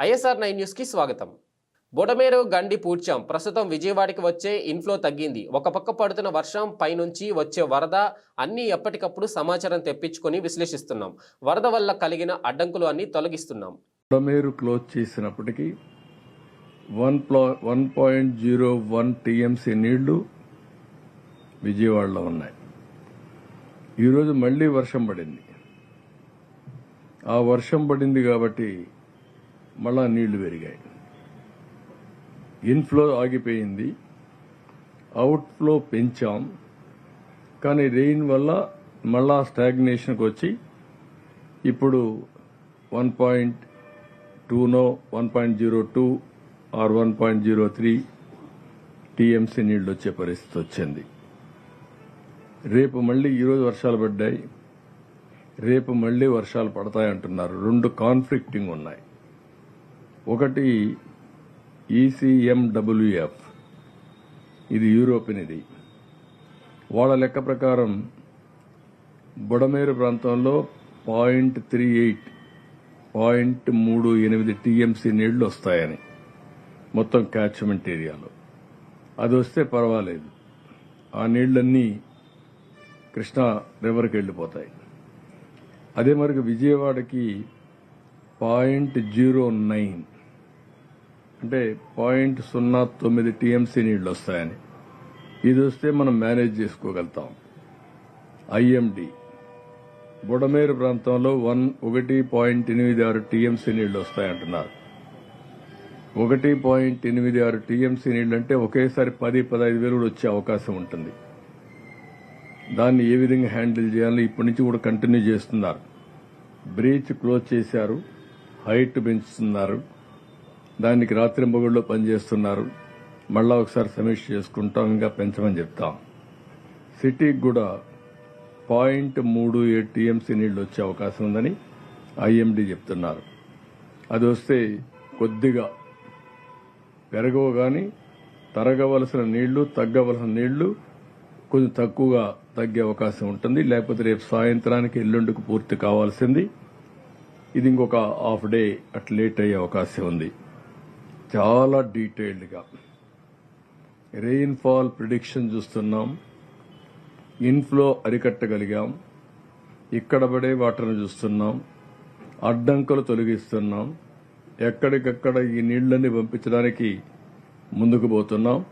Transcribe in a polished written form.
ISR 9 news కి స్వాగతం. బొడమేరు గండి పూడ్చాం. ప్రస్తుతం విజయవాడకి వచ్చే ఇన్ఫ్లో తగ్గింది. ఒక పక్క పడుతున్న వర్షం, పైనుంచి వచ్చే వరద అన్నీ ఎప్పటికప్పుడు సమాచారం తెప్పించుకొని విశ్లేషిస్తున్నాం. వరద వల్ల కలిగిన అడ్డంకులు అన్నీ తొలగిస్తున్నాం. బొడమేరు క్లోజ్ చేసినప్పటికీ 1.01 టీఎంసీ నీళ్లు విజయవాడలో ఉన్నాయి. ఈరోజు మళ్లీ వర్షం పడింది. ఆ వర్షం పడింది కాబట్టి మళ్ళా నీళ్లు పెరిగాయి. ఇన్ఫ్లో ఆగిపోయింది, అవుట్ఫ్లో పెంచాం. కానీ రెయిన్ వల్ల మళ్ళా స్టాగ్నేషన్కి వచ్చి ఇప్పుడు 1.2 1.02 ఆర్ 1.03 టీఎంసీ నీళ్లు వచ్చే పరిస్థితి వచ్చింది. రేపు మళ్లీ ఈరోజు వర్షాలు పడ్డాయి, రేపు మళ్లీ వర్షాలు పడతాయంటున్నారు. రెండు కాన్ఫ్లిక్టింగ్ ఉన్నాయి. ఒకటి ECMWF, ఇది యూరోపియన్. ఇది వాళ్ళ లెక్క ప్రకారం బొడమేరు ప్రాంతంలో 0.38 టీఎంసీ నీళ్లు వస్తాయని మొత్తం క్యాచ్మెంట్ ఏరియాలో. అది వస్తే పర్వాలేదు, ఆ నీళ్లన్నీ కృష్ణా రివర్కి వెళ్లిపోతాయి. అదే మరికి విజయవాడకి 0.09 అంటే 0.09 టీఎంసీ నీళ్లు వస్తాయని. ఇది వస్తే మనం మేనేజ్ చేసుకోగలుగుతాం. IMD బొడమేరు ప్రాంతంలో 1.86 టీఎంసీ నీళ్లు వస్తాయంటున్నారు. 1.86 టీఎంసీ నీళ్లు అంటే ఒకేసారి 10-15 వేలు వచ్చే అవకాశం ఉంటుంది. దాన్ని ఏ విధంగా హ్యాండిల్ చేయాలో ఇప్పటి నుంచి కూడా కంటిన్యూ చేస్తున్నారు. బ్రీచ్ క్లోజ్ చేశారు, హైట్ పెంచుతున్నారు, దానికి రాత్రింబగళ్ళు పనిచేస్తున్నారు. మళ్ళా ఒకసారి సమీక్ష చేసుకుంటాం, ఇంకా పెంచమని చెప్తాం. సిటీకి కూడా 0.37 టీఎంసీ నీళ్లు వచ్చే అవకాశం ఉందని IMD చెప్తున్నారు. అది వస్తే కొద్దిగా పెరగవు, కానీ తరగవలసిన నీళ్లు, తగ్గవలసిన నీళ్లు కొంచెం తక్కువగా తగ్గే అవకాశం ఉంటుంది. లేకపోతే రేపు సాయంత్రానికి, ఎల్లుండికి పూర్తి కావాల్సింది. ఇది ఇంకొక హాఫ్ డే అట్ లేట్ అయ్యే అవకాశం ఉంది. చాలా డీటెయిల్డ్గా రెయిన్ఫాల్ ప్రిడిక్షన్ చూస్తున్నాం. ఇన్ఫ్లో అరికట్టగలిగాం, ఇక్కడ పడే వాటర్ను చూస్తున్నాం, అడ్డంకులు తొలగిస్తున్నాం, ఎక్కడికక్కడ ఈ నీళ్లన్నీ పంపించడానికి ముందుకు పోతున్నాం.